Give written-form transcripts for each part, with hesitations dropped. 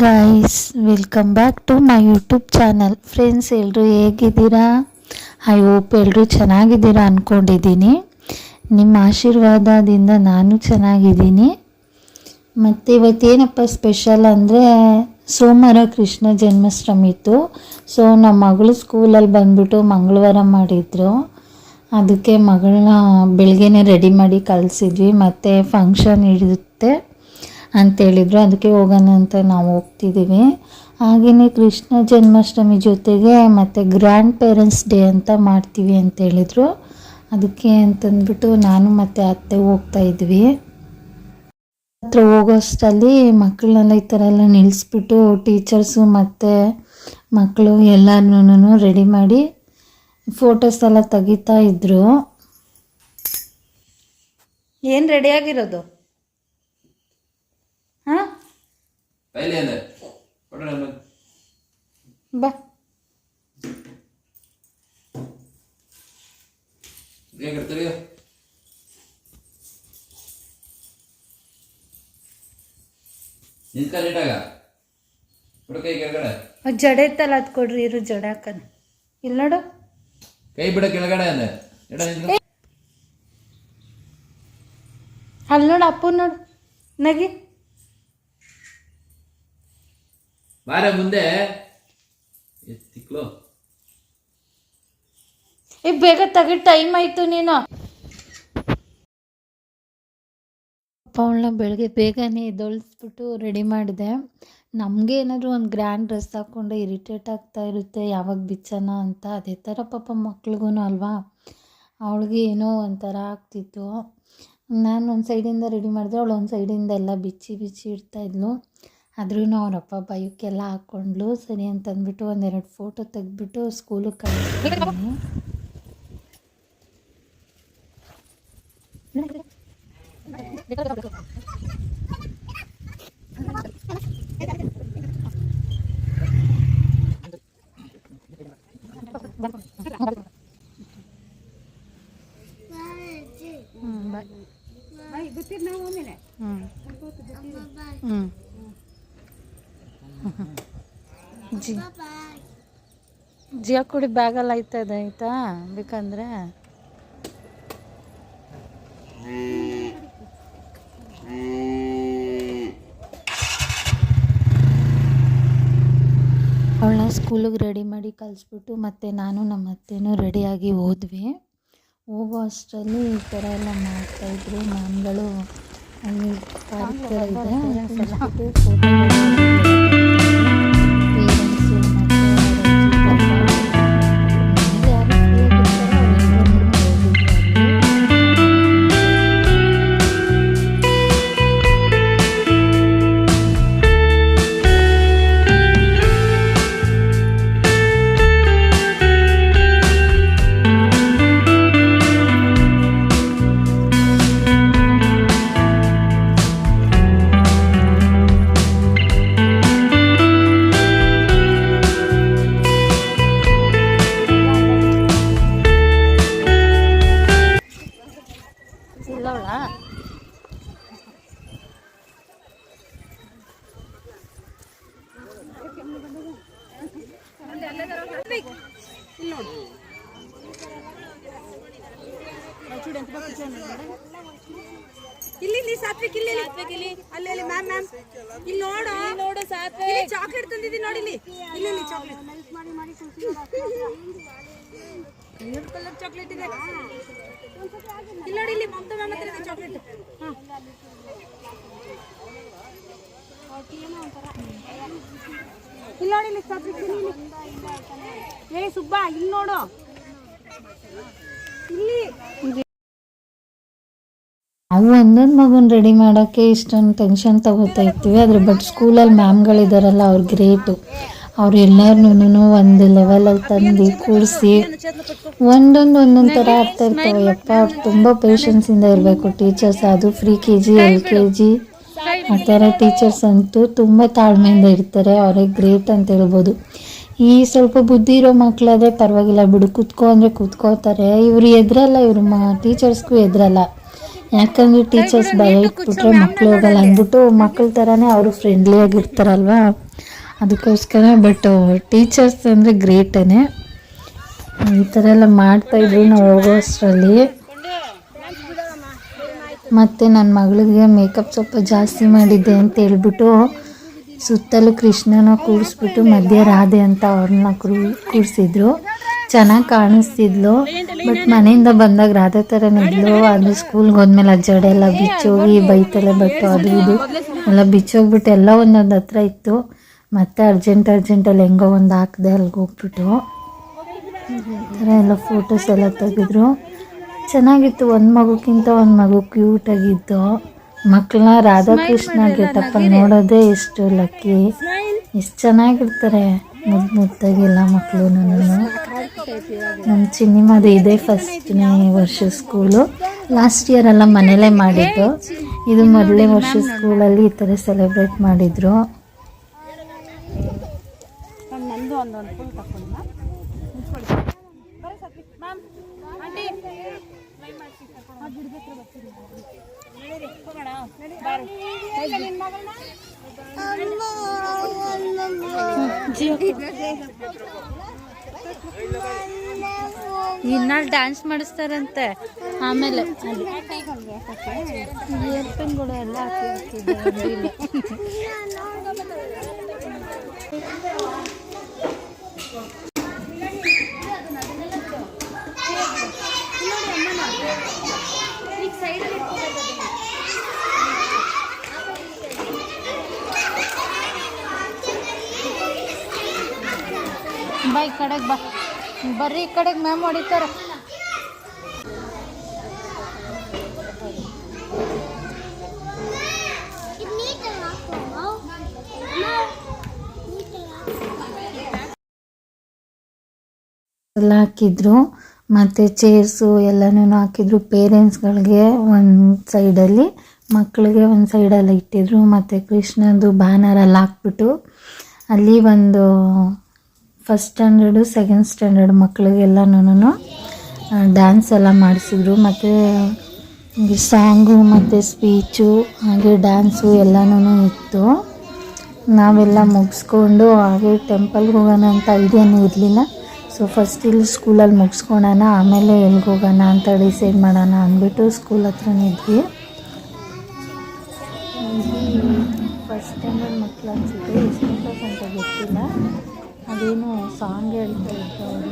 Guys, welcome back to my YouTube channel. Friends, ಎಲ್ಲರೂ ಹೇಗಿದ್ದೀರಾ? I hope ಎಲ್ಲರೂ ಚೆನ್ನಾಗಿದ್ದೀರಾ ಅಂದ್ಕೊಂಡಿದ್ದೀನಿ. ನಿಮ್ಮ ಆಶೀರ್ವಾದದಿಂದ ನಾನು ಚೆನ್ನಾಗಿದ್ದೀನಿ. ಮತ್ತು ಇವತ್ತೇನಪ್ಪ ಸ್ಪೆಷಲ್ ಅಂದರೆ, ಸೋಮವಾರ ಕೃಷ್ಣ ಜನ್ಮಾಷ್ಟಮಿ ಇತ್ತು. ಸೊ ನಮ್ಮ ಮಗಳು ಸ್ಕೂಲಲ್ಲಿ ಬಂದುಬಿಟ್ಟು ಮಂಗಳವಾರ ಮಾಡಿದರು. ಅದಕ್ಕೆ ಮಗಳನ್ನ ಬೆಳಗ್ಗೆನೇ ರೆಡಿ ಮಾಡಿ ಕಳಿಸಿದ್ವಿ. ಮತ್ತು ಫಂಕ್ಷನ್ ಇರುತ್ತೆ ಅಂತೇಳಿದರು, ಅದಕ್ಕೆ ಹೋಗೋಣ ಅಂತ ನಾವು ಹೋಗ್ತಿದ್ದೀವಿ. ಹಾಗೆಯೇ ಕೃಷ್ಣ ಜನ್ಮಾಷ್ಟಮಿ ಜೊತೆಗೆ ಮತ್ತು ಗ್ರ್ಯಾಂಡ್ ಪೇರೆಂಟ್ಸ್ ಡೇ ಅಂತ ಮಾಡ್ತೀವಿ ಅಂತೇಳಿದರು. ಅದಕ್ಕೆ ಅಂತಂದ್ಬಿಟ್ಟು ನಾನು ಮತ್ತು ಅತ್ತೆ ಹೋಗ್ತಾ ಇದ್ವಿ. ಹತ್ರ ಹೋಗೋಷ್ಟರಲ್ಲಿ ಮಕ್ಕಳನ್ನೆಲ್ಲ ಈ ಥರ ಎಲ್ಲ ನಿಲ್ಲಿಸ್ಬಿಟ್ಟು ಟೀಚರ್ಸು ಮತ್ತು ಮಕ್ಕಳು ಎಲ್ಲನೂ ರೆಡಿ ಮಾಡಿ ಫೋಟೋಸ್ ಎಲ್ಲ ತೆಗಿತಾ ಇದ್ದರು. ಏನು ರೆಡಿಯಾಗಿರೋದು? ಹಾಂ, ಬಾ. ಜಡೆ ಇತ್ತಲ್ಲ, ಅದು ಕೊಡ್ರಿ. ಇರು, ಜಡೆ ಹಾಕನ. ಇಲ್ಲಿ ನೋಡು, ಕೈ ಬಿಡ ಕೆಳಗಡೆ. ಅಲ್ಲಿ ನೋಡು, ಅಪ್ಪು ನೋಡು, ನಗಿ ಬಾರ ಮುಂದೆ. ಬೇಗ ತೆಗಿ, ಟೈಮ್ ಆಯಿತು. ನೀನು ಅವಳನ್ನ ಬೆಳಗ್ಗೆ ಬೇಗನೆ ಎದ್ದೊಳಿಸ್ಬಿಟ್ಟು ರೆಡಿ ಮಾಡಿದೆ. ನಮಗೆ ಏನಾದರೂ ಒಂದು ಗ್ರ್ಯಾಂಡ್ ಡ್ರೆಸ್ ಹಾಕ್ಕೊಂಡ್ರೆ ಇರಿಟೇಟ್ ಆಗ್ತಾ ಇರುತ್ತೆ, ಯಾವಾಗ ಬಿಚ್ಚೋಣ ಅಂತ. ಅದೇ ಥರ ಪಾಪ ಮಕ್ಳಿಗೂ ಅಲ್ವಾ, ಅವಳಿಗೆ ಏನೋ ಒಂಥರ ಆಗ್ತಿತ್ತು. ನಾನು ಒಂದು ಸೈಡಿಂದ ರೆಡಿ ಮಾಡಿದೆ, ಅವಳು ಒಂದು ಸೈಡಿಂದ ಎಲ್ಲ ಬಿಚ್ಚಿ ಇಡ್ತಾಯಿದ್ಲು. ಆದ್ರೂ ಅವರಪ್ಪ ಬೈಕೆಲ್ಲ ಹಾಕ್ಕೊಂಡ್ಲು. ಸರಿ ಅಂತಂದ್ಬಿಟ್ಟು ಒಂದೆರಡು ಫೋಟೋ ತೆಗೆದ್ಬಿಟ್ಟು ಸ್ಕೂಲಿಗೆ ಕಳಿಸ್ತೀನಿ. ಜಿಯಾ ಕುಡಿ ಬ್ಯಾಗಲ್ಲಿ ಆಯ್ತದೆ, ಆಯಿತಾ? ಬೇಕಂದ್ರೆ ಅವಳನ್ನ ಸ್ಕೂಲಿಗೆ ರೆಡಿ ಮಾಡಿ ಕಳಿಸ್ಬಿಟ್ಟು ಮತ್ತು ನಾನು ನಮ್ಮ ಅತ್ತೆನೂ ರೆಡಿಯಾಗಿ ಹೋದ್ವಿ. ಹೋಗೋ ಅಷ್ಟರಲ್ಲಿ ಈ ಥರ ಎಲ್ಲ ಮಾಡ್ತಾಯಿದ್ರು ಮ್ಯಾಮ್ಗಳು. ಅಲ್ಲಿ ಪಾರ್ಕ್ ಥರ ಇದೆ, ಇಲ್ಲಿ ಸಾತ್ವಿಕ್, ಇಲ್ಲಿ ಅಲ್ಲಿ ಮ್ಯಾಮ್ ಇಲ್ಲಿ ನೋಡು ಸಾತ್ವಿಕ್, ಚಾಕ್ಲೇಟ್ ತಂದಿದ್ದೀನಿ ನೋಡಿ. ಇಲ್ಲಿ ಚಾಕ್ಲೇಟ್ ಕಲರ್ ಚಾಕ್ಲೇಟ್ ಇದೆ. ಇಲ್ಲಿ ನೋಡಿ, ಇಲ್ಲಿ ಮಮತಾ ಮ್ಯಾಮ್ ಹತ್ರ ಇದೆ ಚಾಕ್ಲೇಟ್. ಇಲ್ಲಿ ನೋಡಿ, ಇಲ್ಲಿ ಸಾತ್ವಿಕ್, ಏ ಸುಬ್ಬ, ಇಲ್ಲಿ ನೋಡು, ಇಲ್ಲಿ. ನಾವು ಒಂದೊಂದು ಮಗುನ ರೆಡಿ ಮಾಡೋಕ್ಕೆ ಇಷ್ಟೊಂದು ಟೆನ್ಷನ್ ತಗೋತಾ ಇರ್ತೀವಿ. ಆದರೆ ಬಟ್ ಸ್ಕೂಲಲ್ಲಿ ಮ್ಯಾಮ್ಗಳಿದ್ದಾರಲ್ಲ, ಅವ್ರು ಗ್ರೇಟು. ಅವ್ರು ಎಲ್ಲರನ್ನೂ ಒಂದು ಲೆವೆಲಲ್ಲಿ ತಂದು ಕೂರಿಸಿ ಒಂದೊಂದು ಥರ ಆಗ್ತಾ ಇರ್ತವೆ. ಯಪ್ಪ, ಅವ್ರು ತುಂಬ ಪೇಷನ್ಸಿಂದ ಇರಬೇಕು ಟೀಚರ್ಸ್. ಅದು ಫ್ರೀ KG LKG ಆ ಥರ ಟೀಚರ್ಸ್ ಅಂತೂ ತುಂಬ ತಾಳ್ಮೆಯಿಂದ ಇರ್ತಾರೆ. ಅವರೇ ಗ್ರೇಟ್ ಅಂತ ಹೇಳ್ಬೋದು. ಈ ಸ್ವಲ್ಪ ಬುದ್ಧಿ ಇರೋ ಮಕ್ಕಳಾದರೆ ಪರವಾಗಿಲ್ಲ ಬಿಡು, ಕೂತ್ಕೊ ಅಂದರೆ ಕೂತ್ಕೋತಾರೆ. ಇವರು ಎದುರಲ್ಲ, ಇವರು ಟೀಚರ್ಸ್ಗೂ ಎದುರಲ್ಲ. ಯಾಕಂದರೆ ಟೀಚರ್ಸ್ ಭಯ ಇಟ್ಬಿಟ್ರೆ ಮಕ್ಕಳು ಹೋಗಲ್ಲ ಅಂದ್ಬಿಟ್ಟು ಮಕ್ಕಳ ಥರನೇ ಅವರು ಫ್ರೆಂಡ್ಲಿ ಆಗಿರ್ತಾರಲ್ವ, ಅದಕ್ಕೋಸ್ಕರ. ಬಟ್ ಟೀಚರ್ಸ್ ಅಂದರೆ ಗ್ರೇಟೇ. ಈ ಥರ ಎಲ್ಲ ಮಾಡ್ತಾಯಿದ್ರು ನಾವು ಹೋಗೋ ಅಷ್ಟರಲ್ಲಿ. ಮತ್ತು ನನ್ನ ಮಗಳಿಗೆ ಮೇಕಪ್ ಸ್ವಲ್ಪ ಜಾಸ್ತಿ ಮಾಡಿದ್ದೆ ಅಂತ ಹೇಳ್ಬಿಟ್ಟು ಸುತ್ತಲೂ ಕೃಷ್ಣನ ಕೂರಿಸ್ಬಿಟ್ಟು ಮಧ್ಯೆ ರಾಧೆ ಅಂತ ಅವ್ರನ್ನ ಕೂರಿಸಿದ್ರು. ಚೆನ್ನಾಗಿ ಕಾಣಿಸ್ತಿದ್ಲು. ಬಟ್ ಮನೆಯಿಂದ ಬಂದಾಗ ರಾಧೆ ಥರನೇ ಇದ್ಲು. ಅದು ಸ್ಕೂಲ್ಗೆ ಹೋದ್ಮೇಲೆ ಆ ಜಡೆ ಎಲ್ಲ ಬಿಚ್ಚೋಗಿ ಬೈತಲೆ ಬಟ್ಟು ಅದು ಇದು ಎಲ್ಲ ಬಿಚ್ಚೋಗ್ಬಿಟ್ಟು ಎಲ್ಲ ಒಂದೊಂದು ಹತ್ರ ಇತ್ತು. ಮತ್ತು ಅರ್ಜೆಂಟಲ್ಲಿ ಹೆಂಗೋ ಒಂದು ಹಾಕಿದೆ ಅಲ್ಲಿಗೆ ಹೋಗ್ಬಿಟ್ಟು ಈ ಥರ ಎಲ್ಲ ಫೋಟೋಸ್ ಎಲ್ಲ ತೆಗೆದ್ರು. ಚೆನ್ನಾಗಿತ್ತು. ಒಂದು ಮಗುಕ್ಕಿಂತ ಒಂದು ಮಗು ಕ್ಯೂಟಾಗಿತ್ತು. ಮಕ್ಕಳನ್ನ ರಾಧಾಕೃಷ್ಣ ಗೆಟಪ್ಪಲ್ಲಿ ನೋಡೋದೇ ಎಷ್ಟು ಲಕ್ಕಿ. ಎಷ್ಟು ಚೆನ್ನಾಗಿರ್ತಾರೆ ಮುದ್ದಾಗಿಲ್ಲ ಮಕ್ಕಳು. ನಮ್ಮ ಚಿನ್ನಿಮದು ಇದೇ ಫಸ್ಟ್ನೇ ವರ್ಷ ಸ್ಕೂಲು. ಲಾಸ್ಟ್ ಇಯರ್ ಎಲ್ಲ ಮನೇಲೇ ಮಾಡಿದ್ದು. ಇದು ಮೊದಲನೇ ವರ್ಷ ಸ್ಕೂಲಲ್ಲಿ ಈ ಥರ ಸೆಲೆಬ್ರೇಟ್ ಮಾಡಿದರು. ಇನ್ನಾಳು ಡ್ಯಾನ್ಸ್ ಮಾಡಿಸ್ತಾರಂತೆ. ಆಮೇಲೆ ಏರ್ಪೆನ್ಗಳು ಎಲ್ಲ ಹಾಕಿದ್ದಾರೆ. ಬಾ ಈ ಕಡೆಗೆ ಬಾ, ಬರ್ರಿ ಈ ಕಡೆಗೆ ಮ್ಯಾಮ್ ಹೊಡಿತಾರೆ. ಎಲ್ಲ ಹಾಕಿದ್ರು. ಮತ್ತು ಚೇರ್ಸು ಎಲ್ಲನೂ ಹಾಕಿದ್ರು. ಪೇರೆಂಟ್ಸ್ಗಳಿಗೆ ಒಂದು ಸೈಡಲ್ಲಿ, ಮಕ್ಕಳಿಗೆ ಒಂದು ಸೈಡಲ್ಲಿ ಇಟ್ಟಿದ್ರು. ಮತ್ತು ಕೃಷ್ಣಂದು ಬ್ಯಾನರೆಲ್ಲ ಹಾಕ್ಬಿಟ್ಟು ಅಲ್ಲಿ ಒಂದು ಫಸ್ಟ್ ಸ್ಟ್ಯಾಂಡರ್ಡು ಸೆಕೆಂಡ್ ಸ್ಟ್ಯಾಂಡರ್ಡ್ ಮಕ್ಕಳಿಗೆಲ್ಲನೂ ಡ್ಯಾನ್ಸ್ ಎಲ್ಲ ಮಾಡಿಸಿದ್ರು. ಮತ್ತು ಸಾಂಗು ಮತ್ತು ಸ್ಪೀಚು ಹಾಗೆ ಡ್ಯಾನ್ಸು ಎಲ್ಲನೂ ಇತ್ತು. ನಾವೆಲ್ಲ ಮುಗಿಸ್ಕೊಂಡು ಹಾಗೆ ಟೆಂಪಲ್ಗೆ ಹೋಗೋಣ ಅಂತ ಐಡಿಯಾನೂ ಇರಲಿಲ್ಲ. ಸೊ ಫಸ್ಟ್ ಇಲ್ಲಿ ಸ್ಕೂಲಲ್ಲಿ ಮುಗಿಸ್ಕೊಳೋಣ, ಆಮೇಲೆ ಎಲ್ಲಿಗೆ ಹೋಗೋಣ ಅಂತ ಡಿಸೈಡ್ ಮಾಡೋಣ ಅಂದ್ಬಿಟ್ಟು ಸ್ಕೂಲ್ ಹತ್ರನೇ ಇದ್ವಿ. ಫಸ್ಟ್ ಸ್ಟ್ಯಾಂಡರ್ಡ್ ಮಕ್ಕಳು ಅನಿಸುತ್ತೆ, ಎಷ್ಟು ಕ್ಲಾಸ್ ಅಂತ ಗೊತ್ತಿಲ್ಲ. ಅದೇನು ಸಾಂಗ್ ಹೇಳ್ತಾ ಇತ್ತು ಅವರು.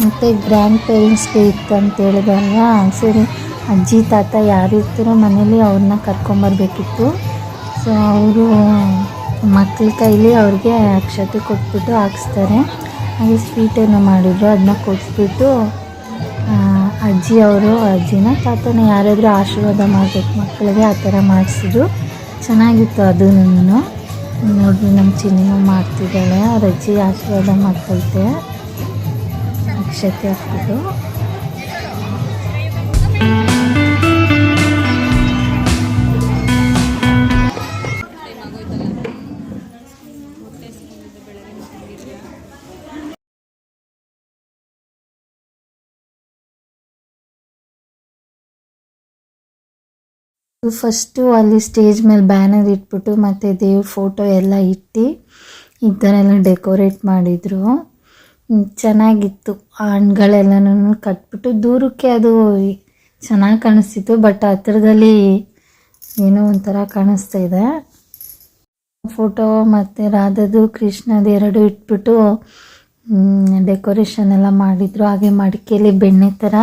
ಮತ್ತು ಗ್ರ್ಯಾಂಡ್ ಪೇರೆಂಟ್ಸ್ಗೆ ಇತ್ತು ಅಂತ ಹೇಳಿದಲ್ವ, ಸರಿ ಅಜ್ಜಿ ತಾತ ಯಾರು ಇರ್ತಾರೋ ಮನೇಲಿ ಅವ್ರನ್ನ ಕರ್ಕೊಂಬರ್ಬೇಕಿತ್ತು. ಸೊ ಅವರು ಮಕ್ಕಳ ಕೈಲಿ ಅವ್ರಿಗೆ ಅಕ್ಷತೆ ಕೊಟ್ಬಿಟ್ಟು ಹಾಕಿಸ್ತಾರೆ. ಹಾಗೆ ಸ್ವೀಟ್ ಏನೋ ಮಾಡಿದ್ರು, ಅದನ್ನ ಕೊಟ್ಬಿಟ್ಟು ಅಜ್ಜಿನ ತಾತನ ಯಾರಾದರೂ ಆಶೀರ್ವಾದ ಮಾಡಬೇಕು ಮಕ್ಕಳಿಗೆ, ಆ ಥರ ಮಾಡಿಸಿದ್ರು. ಚೆನ್ನಾಗಿತ್ತು ಅದೂ. ನೋಡ್ರಿ ನಮ್ಮ ಚಿನ್ನಿನೂ ಮಾಡ್ತಿದ್ದಾಳೆ, ಅವ್ರ ಅಜ್ಜಿ ಆಶೀರ್ವಾದ ಮಾಡ್ತೈತೆ. ಅಕ್ಷತೆ ಹಾಕ್ಬಿಟ್ಟು ಫಸ್ಟು ಅಲ್ಲಿ ಸ್ಟೇಜ್ ಮೇಲೆ ಬ್ಯಾನರ್ ಇಟ್ಬಿಟ್ಟು ಮತ್ತು ದೇವ್ರ ಫೋಟೋ ಎಲ್ಲ ಇಟ್ಟು ಈ ಥರ ಎಲ್ಲ ಡೆಕೋರೇಟ್ ಮಾಡಿದರು. ಚೆನ್ನಾಗಿತ್ತು. ಹಣ್ಗಳೆಲ್ಲನೂ ಕಟ್ಬಿಟ್ಟು ದೂರಕ್ಕೆ ಅದು ಚೆನ್ನಾಗಿ ಕಾಣಿಸ್ತಿತ್ತು, ಬಟ್ ಹತ್ರದಲ್ಲಿ ಏನೋ ಒಂಥರ ಕಾಣಿಸ್ತಾ ಇದೆ. ಫೋಟೋ ಮತ್ತು ರಾಧದು ಕೃಷ್ಣದು ಎರಡು ಇಟ್ಬಿಟ್ಟು ಡೆಕೋರೇಷನ್ ಎಲ್ಲ ಮಾಡಿದರು. ಹಾಗೆ ಮಡಿಕೆಯಲ್ಲಿ ಬೆಣ್ಣೆ ಥರ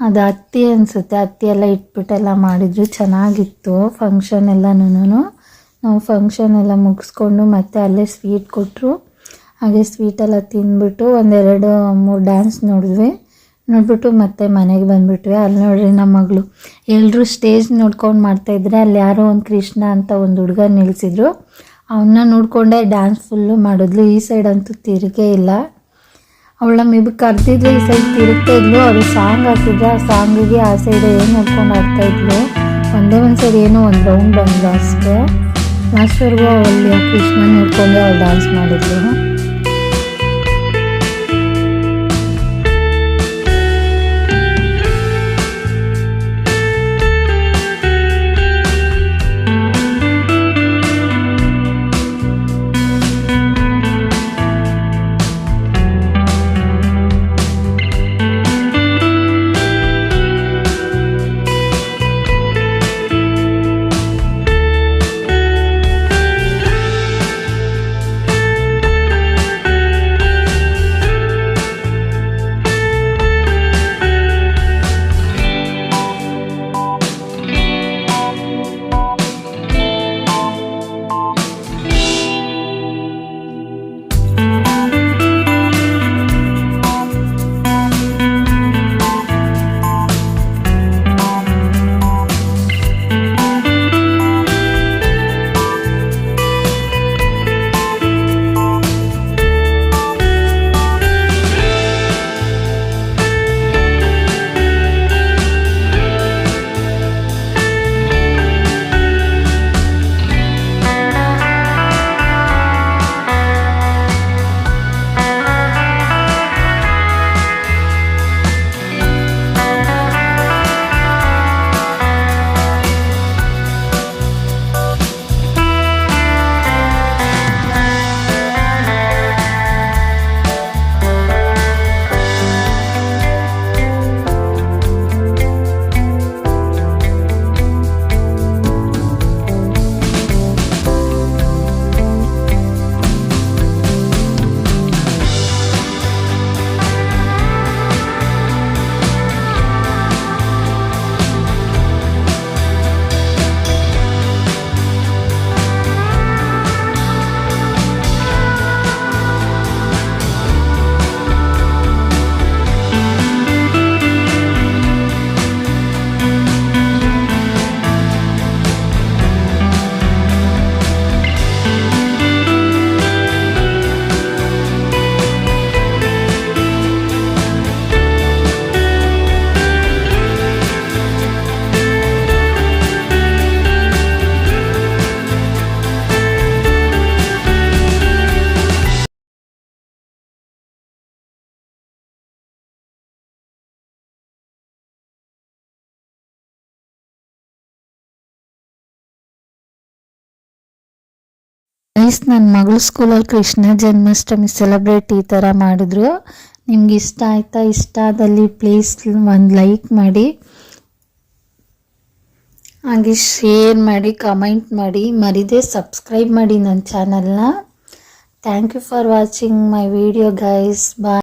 ಅದು ಹತ್ತಿ ಅನಿಸುತ್ತೆ, ಹತ್ತಿ ಎಲ್ಲ ಇಟ್ಬಿಟ್ಟೆಲ್ಲ ಮಾಡಿದ್ರು. ಚೆನ್ನಾಗಿತ್ತು ಫಂಕ್ಷನ್ ಎಲ್ಲನೂ. ನಾವು ಫಂಕ್ಷನ್ ಎಲ್ಲ ಮುಗಿಸ್ಕೊಂಡು ಮತ್ತೆ ಅಲ್ಲೇ ಸ್ವೀಟ್ ಕೊಟ್ಟರು. ಹಾಗೆ ಸ್ವೀಟೆಲ್ಲ ತಿಂದ್ಬಿಟ್ಟು 1-2-3 ಡ್ಯಾನ್ಸ್ ನೋಡ್ಬಿಟ್ಟು ಮತ್ತೆ ಮನೆಗೆ ಬಂದುಬಿಟ್ವಿ. ಅಲ್ಲಿ ನೋಡ್ರಿ ನಮ್ಮ ಮಗಳು ಎಲ್ಲರೂ ಸ್ಟೇಜ್ ನೋಡ್ಕೊಂಡು ಮಾಡ್ತಾಯಿದ್ರೆ ಅಲ್ಲಿ ಯಾರೋ ಒಂದು ಕೃಷ್ಣ ಅಂತ ಒಂದು ಹುಡುಗ ನಿಲ್ಲಿಸಿದ್ರು. ಅವನ್ನ ನೋಡಿಕೊಂಡೆ ಡ್ಯಾನ್ಸ್ ಫುಲ್ಲು ಮಾಡಿದ್ಲು. ಈ ಸೈಡ್ ಅಂತೂ ತಿರುಗೇ ಇಲ್ಲ. ಅವಳ ಮೇಬಿ ಕರೆದಿದ್ಲು, ಈ ಸೈಡ್ ತಿರುಗ್ತಾ ಇದ್ಲು. ಅವರು ಸಾಂಗ್ ಹಾಕಿದ್ರೆ ಆ ಸಾಂಗಿಗೆ ಆ ಸೈಡ್ ಏನು ನೋಡ್ಕೊಂಡು ಆಡ್ತಾಯಿದ್ಲು. ಒಂದು ಸೈಡ್ ಏನೋ ಒಂದು ರೌಂಡ್ ಬಂದು ಅಷ್ಟೇ. ಲಾಸ್ಟ್ವರೆಗೂ ಅಲ್ಲಿ ಕೃಷ್ಣ ನೋಡ್ಕೊಂಡು ಅವಳು ಡ್ಯಾನ್ಸ್ ಮಾಡಿದ್ಲು. ನನ್ನ ಮಗಳ ಸ್ಕೂಲಲ್ಲಿ ಕೃಷ್ಣ ಜನ್ಮಾಷ್ಟಮಿ ಸೆಲೆಬ್ರೇಟ್ ಈ ಥರ ಮಾಡಿದ್ರು. ನಿಮ್ಗೆ ಇಷ್ಟ ಆಯ್ತಾ? ಇಷ್ಟ ಆದಲ್ಲಿ ಪ್ಲೀಸ್ ಒಂದು ಲೈಕ್ ಮಾಡಿ, ಹಾಗೆ ಶೇರ್ ಮಾಡಿ, ಕಮೆಂಟ್ ಮಾಡಿ, ಮರಿದೇ ಸಬ್ಸ್ಕ್ರೈಬ್ ಮಾಡಿ ನನ್ನ ಚಾನಲ್ನ. Thank you for watching my video guys. Bye.